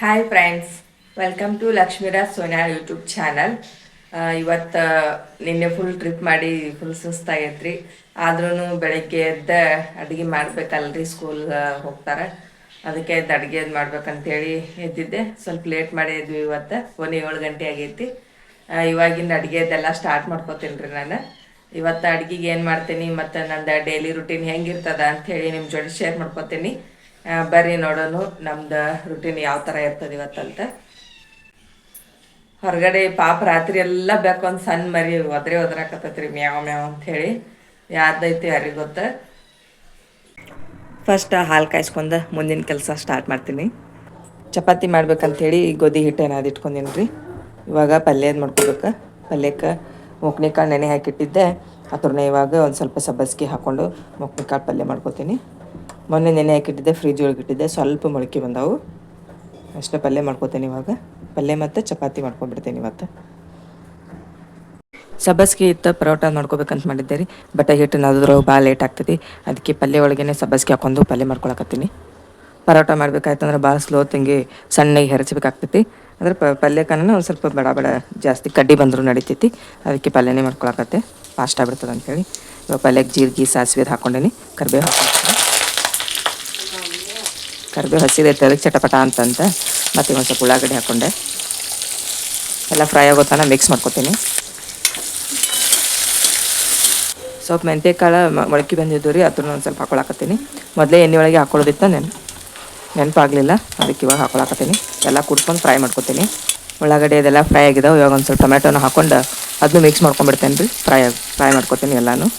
Hi friends, welcome to Lakshmiraj Sonia YouTube channel. ಇವತ್ತು ನಿನ್ನೆ full trip ಮಾಡಿ ಫುಲ್ ಸುಸ್ತಾಗೈತ್ರಿ. ಆದ್ರೂ ಬೆಳಗ್ಗೆ ಎದ್ದ ಅಡುಗೆ ಮಾಡ್ಬೇಕಲ್ರಿ, ಸ್ಕೂಲ್ ಹೋಗ್ತಾರೆ. ಅದಕ್ಕೆ ಎದ್ದು ಅಡುಗೆ ಮಾಡ್ಬೇಕಂತೇಳಿ ಎದ್ದಿದ್ದೆ. ಸ್ವಲ್ಪ ಲೇಟ್ ಮಾಡಿ ಇದ್ವಿ. ಇವತ್ತು 7 ಗಂಟೆ ಆಗೈತಿ. ಇವಾಗಿನ ಅಡುಗೆದೆಲ್ಲ ಸ್ಟಾರ್ಟ್ ಮಾಡ್ಕೋತೀನಿ ರೀ ನಾನು. ಇವತ್ತು ಅಡುಗೆಗೆ ಏನು ಮಾಡ್ತೀನಿ ಮತ್ತು ನಂದು ಡೈಲಿ ರುಟೀನ್ ಹೆಂಗಿರ್ತದ ಅಂಥೇಳಿ ನಿಮ್ಮ ಜೊತೆ ಶೇರ್ ಮಾಡ್ಕೋತೀನಿ. ಬರ್ರಿ ನೋಡೋಣ ನಮ್ದು ರುಟೀನ್ ಯಾವ ಥರ ಇರ್ತದೆ ಇವತ್ತಂತ. ಹೊರಗಡೆ ಪಾಪ ರಾತ್ರಿ ಎಲ್ಲ ಬೇಕೊಂದು ಸಣ್ಣ ಮರಿ ಒದ್ರಾಕತ್ತೈತ್ರಿ, ಮ್ಯಾವ್ ಮ್ಯಾವ್ ಅಂಥೇಳಿ. ಯಾವ್ದೈತಿ ಯಾರಿಗೆ ಗೊತ್ತ. ಫಸ್ಟ್ ಹಾಲು ಕಾಯಿಸ್ಕೊಂಡು ಮುಂದಿನ ಕೆಲಸ ಸ್ಟಾರ್ಟ್ ಮಾಡ್ತೀನಿ. ಚಪಾತಿ ಮಾಡ್ಬೇಕಂಥೇಳಿ ಗೋಧಿ ಹಿಟ್ಟನ್ನು ಅದಿಟ್ಕೊಂಡೀನಿ ರೀ. ಇವಾಗ ಪಲ್ಯದ ಮಾಡ್ಕೋಬೇಕು. ಪಲ್ಯಕ್ಕೆ ಮುಕ್ನಿಕಾಳು ನೆನೆ ಹಾಕಿಟ್ಟಿದ್ದೆ. ಅದ್ರನ್ನ ಇವಾಗ ಒಂದು ಸ್ವಲ್ಪ ಸಬ್ಬಸ್ಗೆ ಹಾಕ್ಕೊಂಡು ಮುಕ್ನಿಕಾಳು ಪಲ್ಯ ಮಾಡ್ಕೋತೀನಿ. ಮೊನ್ನೆ ನೆನೆ ಹಾಕಿಟ್ಟಿದ್ದೆ, ಫ್ರಿಜ್ ಒಳಗೆ ಇಟ್ಟಿದ್ದೆ, ಸ್ವಲ್ಪ ಮೊಳಕೆ ಬಂದವು. ಅಷ್ಟೇ ಪಲ್ಯ ಮಾಡ್ಕೋತೀನಿ. ಇವಾಗ ಪಲ್ಯ ಮತ್ತು ಚಪಾತಿ ಮಾಡ್ಕೊಂಡ್ಬಿಡ್ತೀನಿ. ಇವತ್ತು ಸಬ್ಬಸ್ಗೆ ಇತ್ತು ಪರೋಟ ಮಾಡ್ಕೋಬೇಕಂತ ಮಾಡಿದ್ದೆ ರೀ. ಬಟ್ ಹಿಟ್ಟು ನಾದ್ರೊಳಗೆ ಭಾಳ ಲೇಟ್ ಆಗ್ತೈತಿ. ಅದಕ್ಕೆ ಪಲ್ಯ ಒಳಗೇ ಸಬ್ಬಸ್ಗೆ ಹಾಕ್ಕೊಂಡು ಪಲ್ಯ ಮಾಡ್ಕೊಳಕತ್ತೀನಿ. ಪರೋಟ ಮಾಡ್ಬೇಕಾಯ್ತಂದ್ರೆ ಭಾಳ ಸ್ಲೋ ತಿಂಗಿ ಸಣ್ಣಗೆ ಹೆರಚ್ಬೇಕಾಗ್ತೈತಿ. ಅಂದ್ರೆ ಪಲ್ಯಕ್ಕನ ಒಂದು ಸ್ವಲ್ಪ ಬಡ ಜಾಸ್ತಿ ಕಡ್ಡಿ ಬಂದರೂ ನಡಿತೈತಿ. ಅದಕ್ಕೆ ಪಲ್ಯನೇ ಮಾಡ್ಕೊಳಕತ್ತೆ, ಫಾಸ್ಟ್ ಆಗ್ಬಿಡ್ತದೆ ಅಂಥೇಳಿ. ಇವಾಗ ಪಲ್ಯಕ್ಕೆ ಜೀರಿಗೆ ಸಾಸಿವೆ ಹಾಕ್ಕೊಂಡೇನಿ. ಕರಿಬೇವು ಹಾಕ್ತೀನಿ. ಕರಿಬೇವು ಹಸಿದೈತೆ, ಅದಕ್ಕೆ ಚಟಪಟ ಅಂತಂತ ಮತ್ತು ಒಂದು ಸ್ವಲ್ಪ ಉಳ್ಳಾಗಡ್ಡಿ ಹಾಕ್ಕೊಂಡೆ. ಎಲ್ಲ ಫ್ರೈ ಆಗೋತನ ಮಿಕ್ಸ್ ಮಾಡ್ಕೊತೀನಿ. ಸ್ವಲ್ಪ ಮೆಂತ್ಯಕಾಳು ಮೊಳಕೆ ಬಂದಿದ್ದು ರೀ, ಅದನ್ನ ಒಂದು ಸ್ವಲ್ಪ ಹಾಕೊಳಕತ್ತೀನಿ. ಮೊದಲೇ ಎಣ್ಣೆ ಒಳಗೆ ಹಾಕ್ಕೊಳ್ಳೋದಿತ್ತು, ನೆನಪಾಗಲಿಲ್ಲ. ಅದಕ್ಕೆ ಇವಾಗ ಹಾಕೊಳಕತ್ತೀನಿ. ಎಲ್ಲ ಕುಡ್ಕೊಂಡು ಫ್ರೈ ಮಾಡ್ಕೊತೀನಿ. ಉಳ್ಳಾಗಡ್ಡಿ ಅದೆಲ್ಲ ಫ್ರೈ ಆಗಿದಾವೆ. ಇವಾಗ ಒಂದು ಸ್ವಲ್ಪ ಟೊಮೆಟೊನ ಹಾಕ್ಕೊಂಡು ಅದನ್ನು ಮಿಕ್ಸ್ ಮಾಡ್ಕೊಂಡ್ಬಿಡ್ತೇನೆ ರೀ. ಫ್ರೈ ಮಾಡ್ಕೊತೀನಿ ಎಲ್ಲನೂ.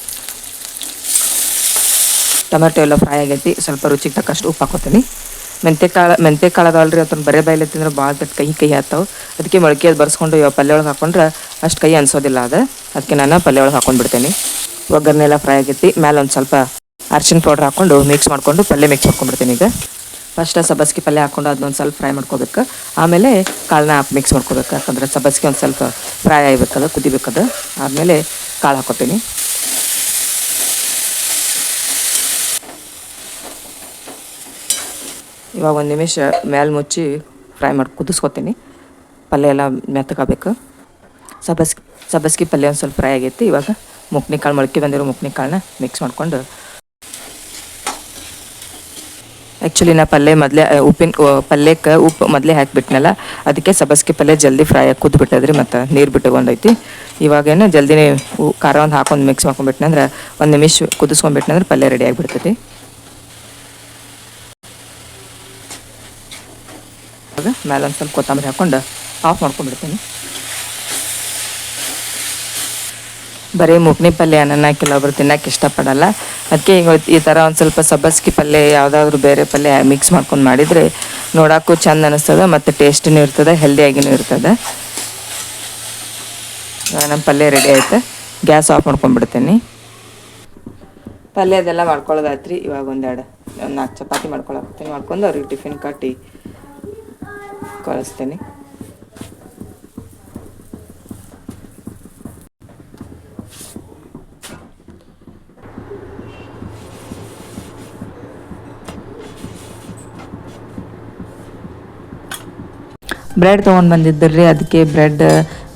ಟೊಮೆಟೊ ಎಲ್ಲ ಫ್ರೈ ಆಗೈತಿ. ಸ್ವಲ್ಪ ರುಚಿಗೆ ತಕ್ಕಷ್ಟು ಉಪ್ಪು ಹಾಕೋತೀನಿ. ಮೆಂತ್ಯಕಾಳು ಅದಾವಲ್ರಿ, ಅದನ್ನು ಬರೇ ಬಾಯಲ್ಲಿ ತಿಂದ್ರೆ ಭಾಳ ಕೈ ಆಗ್ತಾವೆ. ಅದಕ್ಕೆ ಮೊಳಕೆ ಅದು ಬರ್ಸ್ಕೊಂಡು ಇವಾಗ ಪಲ್ಯ ಒಳಗೆ ಹಾಕೊಂಡ್ರೆ ಅಷ್ಟು ಕೈ ಅನ್ಸೋದಿಲ್ಲ. ಅದಕ್ಕೆ ನಾನು ಪಲ್ಯ ಒಳಗೆ ಹಾಕೊಂಡ್ಬಿಡ್ತೇನೆ. ಒಗ್ಗರಣೆಲ್ಲ ಫ್ರೈ ಆಗೈತಿ. ಮೇಲೆ ಒಂದು ಸ್ವಲ್ಪ ಅರ್ಶಿನ ಪೌಡ್ರ್ ಹಾಕ್ಕೊಂಡು ಮಿಕ್ಸ್ ಮಾಡ್ಕೊಂಡು ಪಲ್ಯ ಮಿಕ್ಸ್ ಮಾಡ್ಕೊಂಡ್ಬಿಡ್ತೀನಿ. ಈಗ ಫಸ್ಟ್ ಸಬ್ಬಸ್ಗೆ ಪಲ್ಯ ಹಾಕ್ಕೊಂಡು ಅದನ್ನೊಂದು ಸ್ವಲ್ಪ ಫ್ರೈ ಮಾಡ್ಕೋಬೇಕು. ಆಮೇಲೆ ಕಾಳನ್ನ ಮಿಕ್ಸ್ ಮಾಡ್ಕೋಬೇಕು. ಯಾಕಂದ್ರೆ ಸಬ್ಬಸ್ಗೆ ಒಂದು ಸ್ವಲ್ಪ ಫ್ರೈ ಆಗಬೇಕದು, ಕುದಿಬೇಕದು. ಆದಮೇಲೆ ಕಾಳು ಹಾಕೋತೀನಿ. ಇವಾಗ ಒಂದು ನಿಮಿಷ ಮೇಲೆ ಮುಚ್ಚಿ ಫ್ರೈ ಮಾಡಿ ಕುದಿಸ್ಕೊತೀನಿ. ಪಲ್ಯ ಎಲ್ಲ ಮೆತ್ತಗಾಗಬೇಕು. ಸಬ್ಬಸ್ಗೆ ಪಲ್ಯ ಒಂದು ಸ್ವಲ್ಪ ಫ್ರೈ ಆಗೈತಿ. ಇವಾಗ ಮುಕ್ನಿಕಾಳು ಮೊಳಕೆ ಬಂದಿರೋ ಮುಕ್ನಿಕಾಳನ್ನ ಮಿಕ್ಸ್ ಮಾಡ್ಕೊಂಡು, ಆ್ಯಕ್ಚುಲಿ ನಾ ಪಲ್ಯಕ್ಕೆ ಉಪ್ಪು ಮೊದಲೇ ಹಾಕಿಬಿಟ್ನಲ್ಲ, ಅದಕ್ಕೆ ಸಬ್ಬಸ್ಗೆ ಪಲ್ಯ ಜಲ್ದಿ ಫ್ರೈ ಆಗಿ ಕುದ್ಬಿಟ್ಟದ್ರಿ. ಮತ್ತು ನೀರು ಬಿಟ್ಟುಕೊಂಡೈತಿ. ಇವಾಗೇನು ಜಲ್ದಿನೇ ಖಾರ ಒಂದು ಹಾಕೊಂಡು ಮಿಕ್ಸ್ ಮಾಡ್ಕೊಂಡ್ಬಿಟ್ನಂದ್ರೆ ಒಂದು ನಿಮಿಷ ಕುದಿಸ್ಕೊಂಡ್ಬಿಟ್ನಂದ್ರೆ ಪಲ್ಯ ರೆಡಿ ಆಗಿಬಿಡ್ತೈತಿ. ಮೇಲೆ ಒಂದು ಸ್ವಲ್ಪ ಕೊತ್ತಂಬರಿ ಹಾಕ್ಕೊಂಡು ಆಫ್ ಮಾಡ್ಕೊಂಡ್ಬಿಡ್ತೀನಿ. ಬರೀ ಮುಗ್ನಿ ಪಲ್ಯ ನನ್ನ ಕೆಲವೊಬ್ರು ತಿನ್ನೋಕೆ ಇಷ್ಟಪಡಲ್ಲ. ಅದಕ್ಕೆ ಈಗ ಈ ಥರ ಒಂದು ಸ್ವಲ್ಪ ಸಬ್ಬಸ್ಗೆ ಪಲ್ಯ ಯಾವುದಾದ್ರೂ ಬೇರೆ ಪಲ್ಯ ಮಿಕ್ಸ್ ಮಾಡ್ಕೊಂಡು ಮಾಡಿದರೆ ನೋಡೋಕ್ಕೂ ಚೆಂದ ಅನ್ನಿಸ್ತದೆ ಮತ್ತು ಟೇಸ್ಟಿನೂ ಇರ್ತದೆ, ಹೆಲ್ದಿಯಾಗಿನೂ ಇರ್ತದೆ. ನಮ್ಮ ಪಲ್ಯ ರೆಡಿ ಆಯ್ತು. ಗ್ಯಾಸ್ ಆಫ್ ಮಾಡ್ಕೊಂಡ್ಬಿಡ್ತೀನಿ. ಪಲ್ಯದೆಲ್ಲ ಮಾಡ್ಕೊಳ್ಳೋದಾಯ್ತು. ಇವಾಗ ಒಂದು 4 ಚಪಾತಿ ಮಾಡ್ಕೊಂಡು ಅವ್ರಿಗೆ ಟಿಫಿನ್ ಕಟ್ಟಿ ಕಳಿಸ್ತೀನಿ. ಬ್ರೆಡ್ ತೊಗೊಂಡು ಬಂದಿದ್ದರು ರೀ. ಅದಕ್ಕೆ ಬ್ರೆಡ್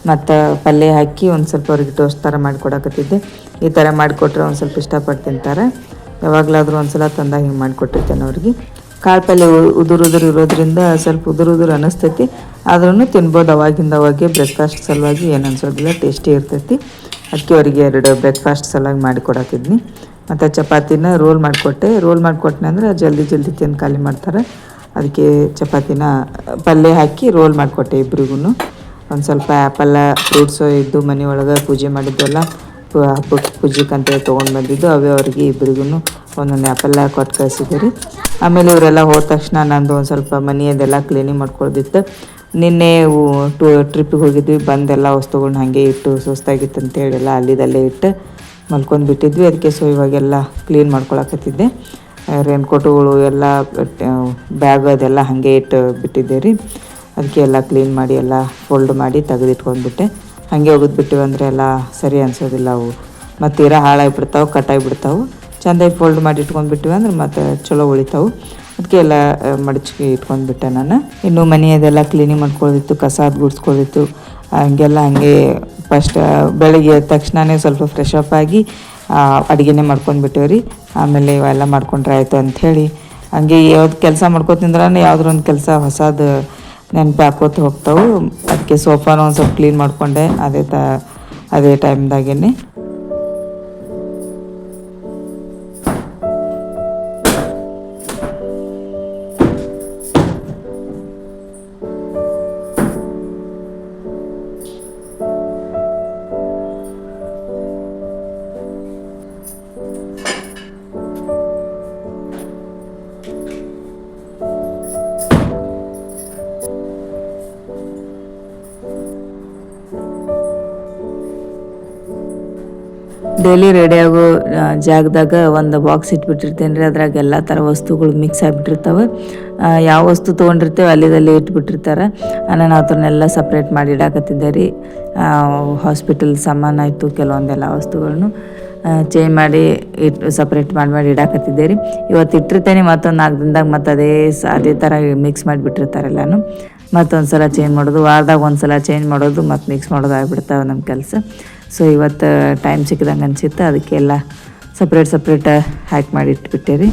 ಮತ್ತು ಪಲ್ಯ ಹಾಕಿ ಒಂದು ಸ್ವಲ್ಪ ಅವ್ರಿಗೆ ಟೋಸ್ಟ್ ಥರ ಮಾಡಿಕೊಡಕತ್ತಿದ್ದೆ. ಈ ಥರ ಮಾಡಿಕೊಟ್ರೆ ಒಂದು ಸ್ವಲ್ಪ ಇಷ್ಟಪಟ್ಟು ತಿಂತಾರೆ. ಯಾವಾಗಲಾದರೂ ಒಂದು ಸಲ ತಂದಾಗ ಹಿಂಗೆ ಮಾಡಿಕೊಟ್ಟಿರ್ತೇನೆ ಅವ್ರಿಗೆ. ಕಾಳು ಪಲ್ಯ ಉದುರು ಇರೋದ್ರಿಂದ ಸ್ವಲ್ಪ ಉದುರು ಅನ್ನಿಸ್ತೈತಿ. ಆದ್ರೂ ತಿನ್ಬೋದು. ಅವಾಗೆ ಬ್ರೇಕ್ಫಾಸ್ಟ್ ಸಲುವಾಗಿ ಏನು ಅನ್ಸೋದಿಲ್ಲ, ಟೇಸ್ಟಿ ಇರ್ತೈತಿ. ಅದಕ್ಕೆ ಅವರಿಗೆ 2 ಬ್ರೇಕ್ಫಾಸ್ಟ್ ಸಲುವಾಗಿ ಮಾಡಿಕೊಡತ್ತಿದ್ನಿ. ಮತ್ತು ಚಪಾತಿನ ರೋಲ್ ಮಾಡಿಕೊಟ್ಟೆ ಅಂದರೆ ಜಲ್ದಿ ತಿಂದು ಖಾಲಿ ಮಾಡ್ತಾರೆ. ಅದಕ್ಕೆ ಚಪಾತಿನ ಪಲ್ಯ ಹಾಕಿ ರೋಲ್ ಮಾಡಿಕೊಟ್ಟೆ ಇಬ್ರಿಗೂ. ಒಂದು ಸ್ವಲ್ಪ ಆ್ಯಪಲ್ಲ ಫ್ರೂಟ್ಸು ಇದ್ದು ಮನೆಯೊಳಗೆ ಪೂಜೆ ಮಾಡಿದ್ದೆಲ್ಲ ಹಬ್ಬಕ್ಕೆ ಪೂಜೆಗಂತೇಳಿ ತೊಗೊಂಡು ಬಂದಿದ್ದು ಅವೇ ಅವ್ರಿಗೆ ಇಬ್ರಿಗೂ ಒಂದೊಂದು ಆ್ಯಪಲ್ಲ ಕೊಟ್ಟು ಕಳಿಸಿದ್ದೆ ರೀ. ಆಮೇಲೆ ಇವರೆಲ್ಲ ಹೋದ ತಕ್ಷಣ ನಂದು ಒಂದು ಸ್ವಲ್ಪ ಮನೆಯದೆಲ್ಲ ಕ್ಲೀನಿಂಗ್ ಮಾಡ್ಕೊಳ್ದಿತ್ತು. ನಿನ್ನೆ ಟ್ರಿಪ್ಪಿಗೆ ಹೋಗಿದ್ವಿ. ಬಂದೆಲ್ಲ ತೊಗೊಂಡು ಹಾಗೆ ಇಟ್ಟು ಸುಸ್ತಾಗಿತ್ತು ಅಂತೇಳಿ ಎಲ್ಲ ಅಲ್ಲಿದಲ್ಲೇ ಇಟ್ಟು ಮಲ್ಕೊಂಡು ಬಿಟ್ಟಿದ್ವಿ. ಅದಕ್ಕೆ ಇವಾಗೆಲ್ಲ ಕ್ಲೀನ್ ಮಾಡ್ಕೊಳಕತ್ತಿದ್ದೆ. ರೇನ್ಕೋಟುಗಳು ಎಲ್ಲ ಬ್ಯಾಗ್ ಅದೆಲ್ಲ ಹಾಗೆ ಇಟ್ಟು ಬಿಟ್ಟಿದ್ದೆ ರೀ. ಅದಕ್ಕೆ ಎಲ್ಲ ಕ್ಲೀನ್ ಮಾಡಿ ಎಲ್ಲ ಫೋಲ್ಡ್ ಮಾಡಿ ತೆಗೆದಿಟ್ಕೊಂಡ್ಬಿಟ್ಟೆ. ಹಾಗೆ ಒಗೆದ್ಬಿಟ್ಟಿವಿ ಅಂದರೆ ಎಲ್ಲ ಸರಿ ಅನಿಸೋದಿಲ್ಲ. ಅವು ಮತ್ತು ಹಾಳಾಗಿಬಿಡ್ತಾವೆ, ಕಟ್ಟಾಗಿಬಿಡ್ತಾವೆ. ಚೆಂದಾಗಿ ಫೋಲ್ಡ್ ಮಾಡಿ ಇಟ್ಕೊಂಡ್ಬಿಟ್ಟಿವಿ ಅಂದ್ರೆ ಮತ್ತು ಚಲೋ ಉಳಿತಾವೆ. ಅದಕ್ಕೆ ಎಲ್ಲ ಮಡಚಿ ಇಟ್ಕೊಂಡ್ಬಿಟ್ಟೆ ನಾನು. ಇನ್ನು ಮನೆಯದೆಲ್ಲ ಕ್ಲೀನಿಂಗ್ ಮಾಡ್ಕೊಳ್ಳೋದಿತ್ತು, ಕಸ ಗುಡಿಸ್ಕೊಳ್ಳೋದಿತ್ತು. ಹಂಗೆಲ್ಲ ಹಾಗೆ ಫಸ್ಟ್ ಬೆಳಗ್ಗೆ ಎದ್ದ ತಕ್ಷಣವೇ ಸ್ವಲ್ಪ ಫ್ರೆಶ್ ಅಪ್ ಆಗಿ ಅಡುಗೆನೇ ಮಾಡ್ಕೊಂಡ್ಬಿಟ್ಟೇವ್ರಿ. ಆಮೇಲೆ ಇವೆಲ್ಲ ಮಾಡ್ಕೊಂಡ್ರೆ ಆಯಿತು ಅಂಥೇಳಿ ಹಂಗೆ ಯಾವ್ದು ಕೆಲಸ ಮಾಡ್ಕೊತಿಂದ್ರೆ ಯಾವುದ್ರ ಒಂದು ಕೆಲಸ ಹೊಸದು ನೆನಪು ಹಾಕೋತ ಹೋಗ್ತಾವೆ. ಅದಕ್ಕೆ ಸೋಫಾನ ಒಂದು ಸ್ವಲ್ಪ ಕ್ಲೀನ್ ಮಾಡಿಕೊಂಡೆ ಅದೇ ಟೈಮ್ದಾಗೇ. ಡೈಲಿ ರೆಡಿ ಆಗೋ ಜಾಗದಾಗ ಒಂದು ಬಾಕ್ಸ್ ಇಟ್ಬಿಟ್ಟಿರ್ತೇನೆ ರೀ. ಅದ್ರಾಗ ಎಲ್ಲ ಥರ ವಸ್ತುಗಳು ಮಿಕ್ಸ್ ಆಗಿಬಿಟ್ಟಿರ್ತಾವೆ. ಯಾವ ವಸ್ತು ತೊಗೊಂಡಿರ್ತೇವೆ ಅಲ್ಲಿದಲ್ಲಿ ಇಟ್ಬಿಟ್ಟಿರ್ತಾರೆ. ನಾನು ಅದನ್ನೆಲ್ಲ ಸಪ್ರೇಟ್ ಮಾಡಿ ಇಡಾಕತ್ತಿದ್ದೆ ರೀ. ಹಾಸ್ಪಿಟಲ್ ಸಾಮಾನು ಆಯಿತು, ಕೆಲವೊಂದೆಲ್ಲ ವಸ್ತುಗಳನ್ನು ಚೇಂಜ್ ಮಾಡಿ ಸಪ್ರೇಟ್ ಮಾಡಿ ಇಡಾಕತ್ತಿದ್ದೆ ರೀ. ಇವತ್ತು ಇಟ್ಟಿರ್ತೇನೆ, ಮತ್ತೊಂದು 4 ದಿನದಾಗ ಮತ್ತು ಅದೇ ಥರ ಮಿಕ್ಸ್ ಮಾಡಿಬಿಟ್ಟಿರ್ತಾರೆ ಎಲ್ಲನೂ. ಮತ್ತೊಂದು ಸಲ ಚೇಂಜ್ ಮಾಡೋದು, ವಾರದಾಗ ಒಂದು ಸಲ ಚೇಂಜ್ ಮಾಡೋದು, ಮತ್ತು ಮಿಕ್ಸ್ ಮಾಡೋದು ಆಗಿಬಿಡ್ತಾವೆ ನಮ್ಮ ಕೆಲಸ. ಸೊ ಇವತ್ತು ಟೈಮ್ ಸಿಕ್ಕಿದಂಗೆ ಅನಿಸುತ್ತೆ, ಅದಕ್ಕೆಲ್ಲ ಸಪ್ರೇಟ್ ಹ್ಯಾಕ್ ಮಾಡಿ ಇಟ್ಬಿಟ್ಟೆ ರೀ.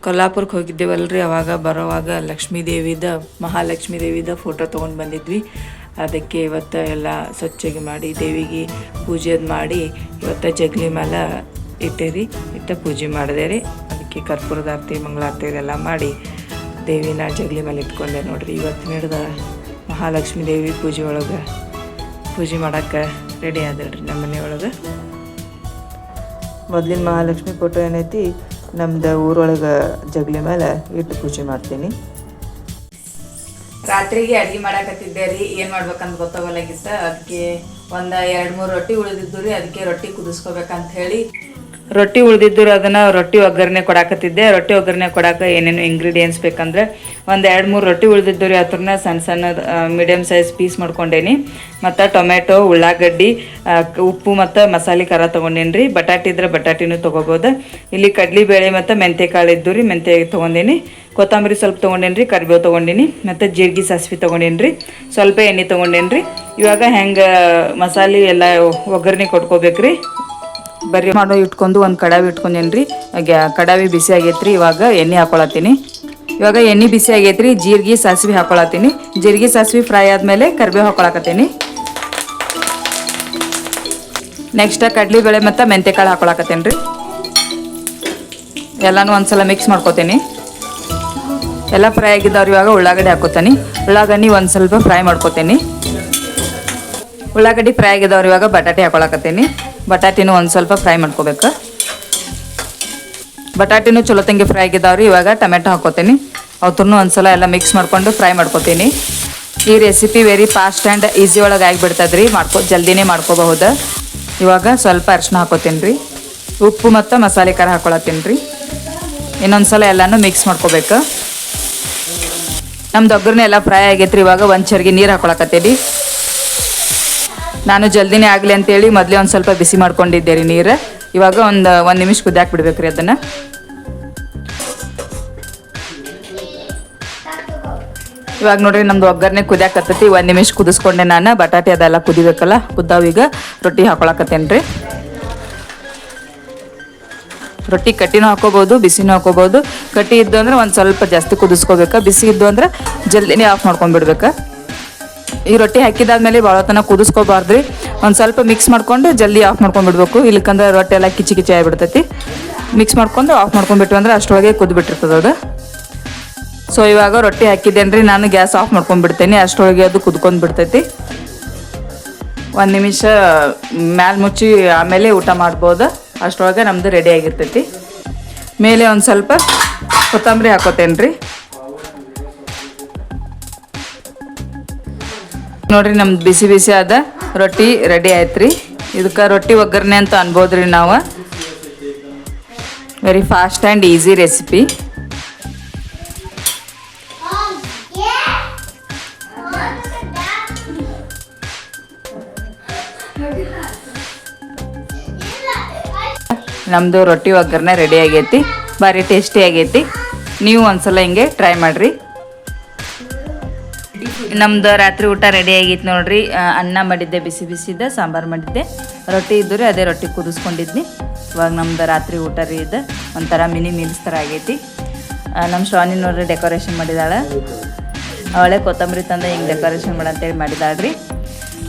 ಕೊಲ್ಲಾಪುರಕ್ಕೆ ಹೋಗಿದ್ದೇವಲ್ರಿ, ಅವಾಗ ಬರೋವಾಗ ಮಹಾಲಕ್ಷ್ಮೀ ದೇವಿದ ಫೋಟೋ ತೊಗೊಂಡು ಬಂದಿದ್ವಿ. ಅದಕ್ಕೆ ಇವತ್ತು ಎಲ್ಲ ಸ್ವಚ್ಛಗೆ ಮಾಡಿ ದೇವಿಗೆ ಪೂಜೆ ಮಾಡಿ ಇವತ್ತು ಜಗಲಿ ಮೇಲೆ ಇಟ್ಟು ಪೂಜೆ ಮಾಡಿದೆ ರೀ. ಅದಕ್ಕೆ ಕರ್ಪೂರದ ಆರತಿ, ಮಂಗಳಾರತಿ ಇದೆಲ್ಲ ಮಾಡಿ ದೇವಿನ ಜಗಲಿ ಮೇಲೆ ಇಟ್ಕೊಂಡೆ ನೋಡಿರಿ. ಇವತ್ತು ನಡೆದ ಮಹಾಲಕ್ಷ್ಮೀ ದೇವಿ ಪೂಜೆ ಮಾಡೋಕ್ಕೆ ರೆಡಿ ಆದಳ್ರಿ ನಮ್ಮ ಮನೆಯೊಳಗೆ. ಮೊದಲಿನ ಮಹಾಲಕ್ಷ್ಮಿ ಫೋಟೋ ಏನೈತಿ ನಮ್ದು ಊರೊಳಗೆ ಜಗಲಿ ಮೇಲೆ ಇಟ್ಟು ಪೂಜೆ ಮಾಡ್ತೀನಿ. ರಾತ್ರಿಗೆ ಅಡುಗೆ ಮಾಡಾಕತ್ತಿದ್ದೆ ರೀ. ಏನು ಮಾಡ್ಬೇಕಂತ ಗೊತ್ತಾಗಲಾಗಿತ್ತ. ಅದಕ್ಕೆ ಒಂದು 2-3 ರೊಟ್ಟಿ ಉಳಿದಿದ್ದು ರೀ. ಅದಕ್ಕೆ ರೊಟ್ಟಿ ಕುದಿಸ್ಕೋಬೇಕಂತ ಹೇಳಿ ರೊಟ್ಟಿ ಉಳಿದಿದ್ದು ಅದನ್ನು ರೊಟ್ಟಿ ಒಗ್ಗರಣೆ ಕೊಡಾಕತ್ತಿದ್ದೆ. ರೊಟ್ಟಿ ಒಗ್ಗರಣೆ ಕೊಡಾಕ ಏನೇನು ಇಂಗ್ರೀಡಿಯೆಂಟ್ಸ್ ಬೇಕಂದ್ರೆ ಒಂದು 2-3 ರೊಟ್ಟಿ ಉಳಿದಿದ್ದು ರೀ. ಅದನ್ನ ಸಣ್ಣ ಮೀಡಿಯಮ್ ಸೈಜ್ ಪೀಸ್ ಮಾಡ್ಕೊಂಡೇನಿ. ಮತ್ತು ಟೊಮೆಟೊ, ಉಳ್ಳಾಗಡ್ಡಿ, ಉಪ್ಪು ಮತ್ತು ಮಸಾಲೆ ಖಾರ ತೊಗೊಂಡೇನಿ ರೀ. ಬಟಾಟಿ ಇದ್ರೆ ಬಟಾಟಿನೂ ತೊಗೋಬೋದು. ಇಲ್ಲಿ ಕಡ್ಲಿಬೇಳೆ ಮತ್ತು ಮೆಂತ್ಯಕಾಳು ಇದ್ದು ರೀ, ಮೆಂತ್ಯ ತೊಗೊಂಡೇನಿ. ಕೊತ್ತಂಬರಿ ಸ್ವಲ್ಪ ತೊಗೊಂಡೇನಿ ರೀ, ಕರಿಬೇವು ತೊಗೊಂಡೀನಿ, ಮತ್ತು ಜೀರಿಗೆ ಸಾಸಿವೆ ತೊಗೊಂಡೇನಿ ರೀ, ಸ್ವಲ್ಪ ಎಣ್ಣೆ ತೊಗೊಂಡೇನಿ ರೀ. ಇವಾಗ ಹೆಂಗೆ ಮಸಾಲೆ ಎಲ್ಲ ಒಗ್ಗರಣೆ ಕೊಟ್ಕೋಬೇಕು ರೀ. ಬರ್ರಿ ಮಾಡೋ ಇಟ್ಕೊಂಡು ಒಂದು ಕಡಾವಿ ಇಟ್ಕೊಂಡೇನಿ ರೀ. ಕಡಾವಿ ಬಿಸಿ ಆಗೈತೆ ರೀ. ಇವಾಗ ಎಣ್ಣೆ ಹಾಕೊಳತ್ತೀನಿ. ಇವಾಗ ಎಣ್ಣೆ ಬಿಸಿ ಆಗೈತೆ ರೀ. ಜೀರಿಗೆ ಸಾಸಿವೆ ಹಾಕೊಳತ್ತೀನಿ. ಜೀರಿಗೆ ಸಾಸಿವೆ ಫ್ರೈ ಆದಮೇಲೆ ಕರಿಬೇವು ಹಾಕೊಳಕತ್ತೀನಿ. ನೆಕ್ಸ್ಟ್ ಕಡ್ಲಿಬೇಳೆ ಮತ್ತು ಮೆಂತ್ಯಕಾಳು ಹಾಕೊಳಕತ್ತೀನಿ ರೀ. ಎಲ್ಲನೂ ಒಂದ್ಸಲ ಮಿಕ್ಸ್ ಮಾಡ್ಕೊತೀನಿ. ಎಲ್ಲ ಫ್ರೈ ಆಗಿದ್ದವ್ರು ಇವಾಗ ಉಳ್ಳಾಗಡ್ಡಿ ಹಾಕೋತೀನಿ. ಉಳ್ಳಾಗಡ್ಡಿ ಒಂದು ಸ್ವಲ್ಪ ಫ್ರೈ ಮಾಡ್ಕೊತೀನಿ. ಉಳ್ಳಾಗಡ್ಡಿ ಫ್ರೈ ಆಗಿದ್ದವ್ರು ಇವಾಗ ಬಟಾಟೆ ಹಾಕೊಳಕತ್ತೀನಿ. ಬಟಾಟಿನೂ ಒಂದು ಸ್ವಲ್ಪ ಫ್ರೈ ಮಾಡ್ಕೋಬೇಕು. ಬಟಾಟಿನೂ ಚಲೋ ತಂಗಿ ಫ್ರೈ ಆಗಿದ್ದಾವ್ರಿ. ಇವಾಗ ಟೊಮೆಟೊ ಹಾಕೋತೀನಿ. ಅವತ್ತೂ ಒಂದ್ಸಲ ಎಲ್ಲ ಮಿಕ್ಸ್ ಮಾಡ್ಕೊಂಡು ಫ್ರೈ ಮಾಡ್ಕೋತೀನಿ. ಈ recipe very fast and easy ಒಳಗೆ ಆಗಿಬಿಡ್ತದೆ ರೀ. ಜಲ್ದಿನೇ ಮಾಡ್ಕೋಬಹುದು. ಇವಾಗ ಸ್ವಲ್ಪ ಅರಿಶಿನ ಹಾಕೋತೀನಿ ರೀ. ಉಪ್ಪು ಮತ್ತು ಮಸಾಲೆ ಖಾರ ಹಾಕೊಳತ್ತೀನಿ ರೀ. ಇನ್ನೊಂದು ಸಲ ಎಲ್ಲನೂ ಮಿಕ್ಸ್ ಮಾಡ್ಕೋಬೇಕು. ನಮ್ದು ಒಗ್ಗರಣೆ ಎಲ್ಲ ಫ್ರೈ ಆಗೈತೆ ರೀ. ಇವಾಗ ಒಂದು ಚರಿಗೆ ನೀರು ಹಾಕೊಳಕತ್ತೀನಿ. ನಾನು ಜಲ್ದಿನೇ ಆಗಲಿ ಅಂತೇಳಿ ಮೊದಲೇ ಒಂದು ಸ್ವಲ್ಪ ಬಿಸಿ ಮಾಡ್ಕೊಂಡಿದ್ದೆ ರೀ ನೀರು. ಇವಾಗ ಒಂದು ನಿಮಿಷ ಕುದಿಯಾಕೆ ಬಿಡ್ಬೇಕು ರೀ ಅದನ್ನು. ಇವಾಗ ನೋಡ್ರಿ ನಮ್ದು ಒಗ್ಗರಣೆ ಕುದಿಯಾಕತ್ತೈತಿ. 1 ನಿಮಿಷ ಕುದಿಸ್ಕೊಂಡೆ ನಾನು. ಬಟಾಟೆ ಅದೆಲ್ಲ ಕುದಿಬೇಕಲ್ಲ, ಕುದ್ದಾವೀಗ ರೊಟ್ಟಿ ಹಾಕೊಳಕತ್ತೇನೆ ರೀ. ರೊಟ್ಟಿ ಕಟ್ಟಿನೂ ಹಾಕೋಬೋದು, ಬಿಸಿನೂ ಹಾಕೋಬೋದು. ಕಟ್ಟಿ ಇದ್ದು ಅಂದ್ರೆ ಒಂದು ಸ್ವಲ್ಪ ಜಾಸ್ತಿ ಕುದಿಸ್ಕೋಬೇಕು. ಬಿಸಿ ಇದ್ದು ಅಂದ್ರೆ ಜಲ್ದಿನೇ ಆಫ್ ಮಾಡ್ಕೊಂಡ್ಬಿಡ್ಬೇಕು. ಈ ರೊಟ್ಟಿ ಹಾಕಿದಾದ್ಮೇಲೆ ಭಾಳ ತನಕ ಕುದಿಸ್ಕೋಬಾರ್ದು ರೀ. ಒಂದು ಸ್ವಲ್ಪ ಮಿಕ್ಸ್ ಮಾಡ್ಕೊಂಡು ಜಲ್ದಿ ಆಫ್ ಮಾಡ್ಕೊಂಡ್ಬಿಡ್ಬೇಕು. ಇಲ್ಲಕ್ಕಂದ್ರೆ ರೊಟ್ಟಿ ಎಲ್ಲ ಕಿಚಿ ಆಗಿಬಿಡ್ತೈತಿ. ಮಿಕ್ಸ್ ಮಾಡ್ಕೊಂಡು ಆಫ್ ಮಾಡ್ಕೊಂಡ್ಬಿಟ್ವಿ ಅಂದ್ರೆ ಅಷ್ಟೊಳಗೆ ಕುದ್ಬಿಟ್ಟಿರ್ತದೆ ಅದು. ಸೊ ಇವಾಗ ರೊಟ್ಟಿ ಹಾಕಿದ್ದೇನೆ ರೀ. ನಾನು ಗ್ಯಾಸ್ ಆಫ್ ಮಾಡ್ಕೊಂಡ್ಬಿಡ್ತೇನೆ. ಅಷ್ಟೊಳಗೆ ಅದು ಕುದ್ಕೊಂಡು ಬಿಡ್ತೈತಿ. 1 ನಿಮಿಷ ಮ್ಯಾಲೆ ಮುಚ್ಚಿ ಆಮೇಲೆ ಊಟ ಮಾಡ್ಬೋದು. ಅಷ್ಟೊಳಗೆ ನಮ್ಮದು ರೆಡಿ ಆಗಿರ್ತೈತಿ. ಮೇಲೆ ಒಂದು ಸ್ವಲ್ಪ ಕೊತ್ತಂಬರಿ ಹಾಕೋತೇನೆ ರೀ. ನೋಡ್ರಿ ನಮ್ದು ಬಿಸಿ ಬಿಸಿ ಆದ ರೊಟ್ಟಿ ರೆಡಿ ಆಯ್ತು ರೀ. ಇದಕ್ಕೆ ರೊಟ್ಟಿ ಒಗ್ಗರಣೆ ಅಂತ ಅನ್ಬೋದ್ರಿ ನಾವು. Very fast and easy recipe. ನಮ್ಮದು ರೊಟ್ಟಿ ಒಗ್ಗರಣೆ ರೆಡಿ ಆಗೈತಿ, ಭಾರಿ ಟೇಸ್ಟಿ ಆಗೈತಿ. ನೀವು ಒಂದ್ಸಲ ಹಿಂಗೆ ಟ್ರೈ ಮಾಡಿರಿ. ನಮ್ದು ರಾತ್ರಿ ಊಟ ರೆಡಿ ಆಗೈತಿ ನೋಡ್ರಿ. ಅನ್ನ ಮಾಡಿದ್ದೆ, ಬಿಸಿ ಬಿಸಿದ ಸಾಂಬಾರು ಮಾಡಿದ್ದೆ, ರೊಟ್ಟಿ ಇದ್ದು ಅದೇ ರೊಟ್ಟಿ ಕುದಿಸ್ಕೊಂಡಿದ್ನಿ. ಇವಾಗ ನಮ್ದು ರಾತ್ರಿ ಊಟ ರೀ ಇದು. ಒಂಥರ ಮಿನಿ ಮೀಲ್ಸ್ ಥರ ಆಗೈತಿ. ನಮ್ಮ ಶ್ರಾವಣಿ ನೋಡ್ರಿ ಡೆಕೋರೇಷನ್ ಮಾಡಿದಾಳೆ. ಅವಳೆ ಕೊತ್ತಂಬರಿ ತಂದು ಹಿಂಗೆ ಡೆಕೋರೇಷನ್ ಮಾಡಂತೇಳಿ ಮಾಡಿದಾಳ್ರಿ.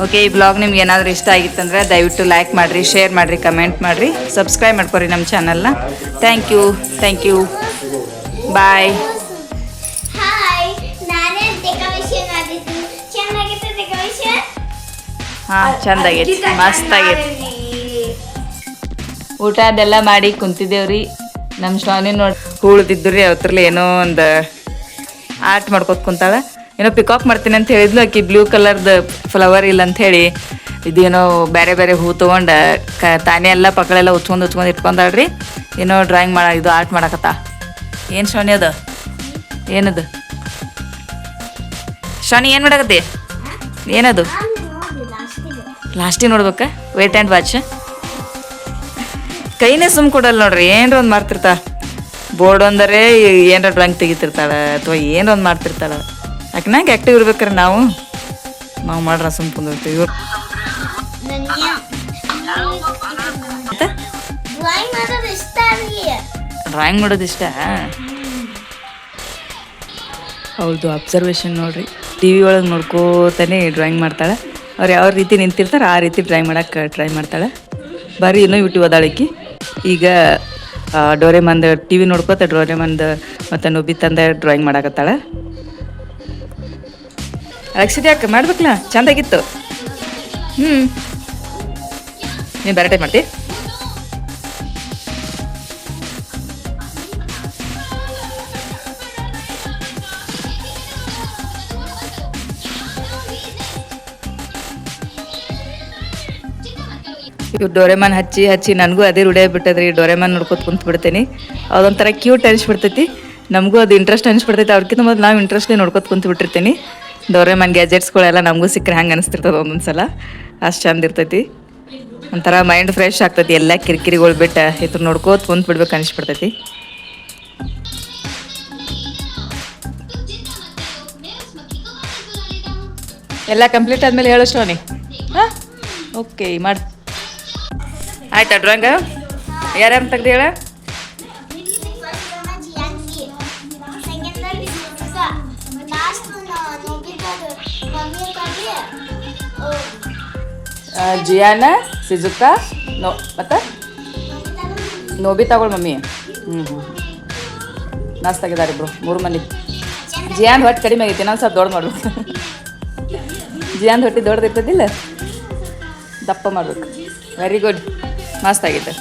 ಓಕೆ, ಈ ಬ್ಲಾಗ್ ನಿಮ್ಗೆ ಏನಾದರೂ ಇಷ್ಟ ಆಗಿತ್ತಂದ್ರೆ ದಯವಿಟ್ಟು ಲೈಕ್ ಮಾಡಿರಿ, ಶೇರ್ ಮಾಡಿರಿ, ಕಮೆಂಟ್ ಮಾಡಿರಿ, ಸಬ್ಸ್ಕ್ರೈಬ್ ಮಾಡ್ಕೊರಿ ನಮ್ಮ ಚಾನಲ್ನ. Thank you. ಬಾಯ್. ಹಾಂ, ಚಂದಾಗೈತಿ, ಮಸ್ತ್ ಆಗೈತಿ. ಊಟ ಅದೆಲ್ಲ ಮಾಡಿ ಕುಂತಿದ್ದೇವ್ರಿ. ನಮ್ಮ ಶ್ರಾವಣಿ ನೋಡಿ ಹೂಳ್ದಿದ್ದು ರೀ. ಅವತ್ತರಲ್ಲಿ ಏನೋ ಒಂದು ಆರ್ಟ್ ಮಾಡ್ಕೊತ ಕುಂತಾಳ. ಏನೋ ಪಿಕಾಕ್ ಮಾಡ್ತೀನಿ ಅಂತ ಹೇಳಿದ್ಲು ಆಕಿ. ಬ್ಲೂ ಕಲರ್ದು ಫ್ಲವರ್ ಇಲ್ಲ ಅಂಥೇಳಿ ಇದೇನೋ ಬೇರೆ ಬೇರೆ ಹೂ ತೊಗೊಂಡು ತಾನೇ ಎಲ್ಲ ಪಕ್ಕಳೆಲ್ಲ ಉಚ್ಕೊಂಡು ಇಟ್ಕೊಂಡಾಳ್ರಿ. ಏನೋ ಡ್ರಾಯಿಂಗ್ ಇದು ಆರ್ಟ್ ಮಾಡಕತ್ತ. ಏನು ಶ್ರಾವಣಿ ಅದು? ಏನದು ಶ್ರಾವಣಿ? ಏನು ಮಾಡಕತ್ತಿ? ಏನದು? ಲಾಸ್ಟಿಗೆ ನೋಡ್ಬೇಕಾ? Wait and watch. ಕೈನೇ ಸುಮ್ಮ ಕೊಡಲ್ಲ ನೋಡ್ರಿ. ಏನರ ಒಂದು ಮಾಡ್ತಿರ್ತಾಳೆ. ಬೋರ್ಡ್ ಅಂದರೆ ಏನರ ಡ್ರಾಯಿಂಗ್ ತೆಗಿತಿರ್ತಾಳೆ ಅಥವಾ ಏನರ ಒಂದು ಮಾಡ್ತಿರ್ತಾಳೆ. ಯಾಕೆ ಆ್ಯಕ್ಟಿವ್ ಇರ್ಬೇಕಾರೆ ನಾವು ಮಾಡ್ರ ಸುಮ್ಮ ಕುಂದಿರ್ತೀವಿ. ಇವ್ರು ಡ್ರಾಯಿಂಗ್ ಮಾಡೋದು ಇಷ್ಟ. ಹೌದು, ಅಬ್ಸರ್ವೇಷನ್ ನೋಡ್ರಿ. ಟಿ ವಿ ಒಳಗೆ ನೋಡ್ಕೋತಾನೆ ಡ್ರಾಯಿಂಗ್ ಮಾಡ್ತಾಳೆ. ಅವ್ರು ಯಾವ ರೀತಿ ನಿಂತಿರ್ತಾರೆ ಆ ರೀತಿ ಡ್ರಾಯಿಂಗ್ ಮಾಡೋಕ್ಕೆ ಟ್ರೈ ಮಾಡ್ತಾಳೆ. ಭಾರಿ ಇನ್ನೋವೇಟಿವ್ ಅದಾಳಿಕಿ. ಈಗ ಡೋರೆಮಂದು ಟಿ ವಿ ನೋಡ್ಕೋತ ಡೋರೆಮಂದು ಮತ್ತು ನೊಬಿತಂದ ಡ್ರಾಯಿಂಗ್ ಮಾಡಕತ್ತಾಳೆ. ಅಳಕ್ಷಿದ ಯಾಕೆ ಮಾಡ್ಬೇಕಲ್ಲ, ಚೆಂದಾಗಿತ್ತು. ನೀನು ಬೇರೆ ಟೈಮ್ ಮಾಡ್ತಿ. ಇವ್ರು ಡೋರೆಮಾನ್ ಹಚ್ಚಿ ನನಗೂ ಅದೇ ರೂಢಿ ಆಗ್ಬಿಟ್ಟದ್ರಿ. ಡೋರೆಮಾನ್ ನೋಡ್ಕೊತ ಕುಂತು ಬಿಡ್ತೀನಿ. ಅದೊಂಥರ ಕ್ಯೂಟ್ ಅನಿಸ್ಬಿಡ್ತೈತಿ. ನಮಗೂ ಅದು ಇಂಟ್ರೆಸ್ಟ್ ಅನಿಸ್ಬಿಡ್ತೈತಿ. ಅವ್ರಿಗಿಂತ ಮೊದಲು ನಾವು ಇಂಟ್ರೆಸ್ಟ್ಲಿ ನೋಡ್ಕೊತ ಕುಂತು ಬಿಟ್ಟಿರ್ತೀನಿ. ಡೋರೆಮಾನ್ ಗ್ಯಾಜೆಟ್ಸ್ಗಳೆಲ್ಲ ನಮಗೂ ಸಿಕ್ಕರೆ ಹಂಗೆ ಅನಿಸ್ತಿರ್ತದೆ ಒಂದೊಂದು ಸಲ. ಅಷ್ಟು ಚಂದ ಇರ್ತೈತಿ. ಒಂಥರ ಮೈಂಡ್ ಫ್ರೆಶ್ ಆಗ್ತೈತಿ. ಎಲ್ಲ ಕಿರಿಕಿರಿಗಳು ಬಿಟ್ಟು ಇದ್ರ ನೋಡ್ಕೋತ ಕುಂತು ಬಿಡ್ಬೇಕು ಅನಿಸ್ಬಿಡ್ತೈತಿ. ಎಲ್ಲ ಕಂಪ್ಲೀಟ್ ಆದಮೇಲೆ ಹೇಳು ಶ್ರಾವಣಿ. ಹಾಂ, ಓಕೆ, ಮಾಡಿ ಆಯ್ತಾ ಡ್ರಾಯಿಂಗ? ಯಾರ್ಯಾರು ತೆಗ್ದು ಹೇಳ? ಜಿಯಾನ, ಸಿಜುಕಾ, ಮತ್ತು ನೋಬಿತಾಗಳು ಮಮ್ಮಿ. ಮಸ್ತ್ ಆಗಿದ್ದಾರೆ ಇಬ್ರು, 3 ಮಂದಿ. ಜಿಯಾನ್ ಹೊಟ್ಟೆ ಕಡಿಮೆ ಆಗೈತಿ, ನಾನು ಸ್ವಲ್ಪ ದೊಡ್ಡ ಮಾಡ್ಬೇಕು. ಜಿಯಾನ್ ಹೊಟ್ಟೆ ದೊಡ್ಡದಿರ್ತದಿಲ್ಲ, ದಪ್ಪ ಮಾಡ್ಬೇಕು. ವೆರಿ ಗುಡ್, ಮಸ್ತ್ ಆಗೈತೆ.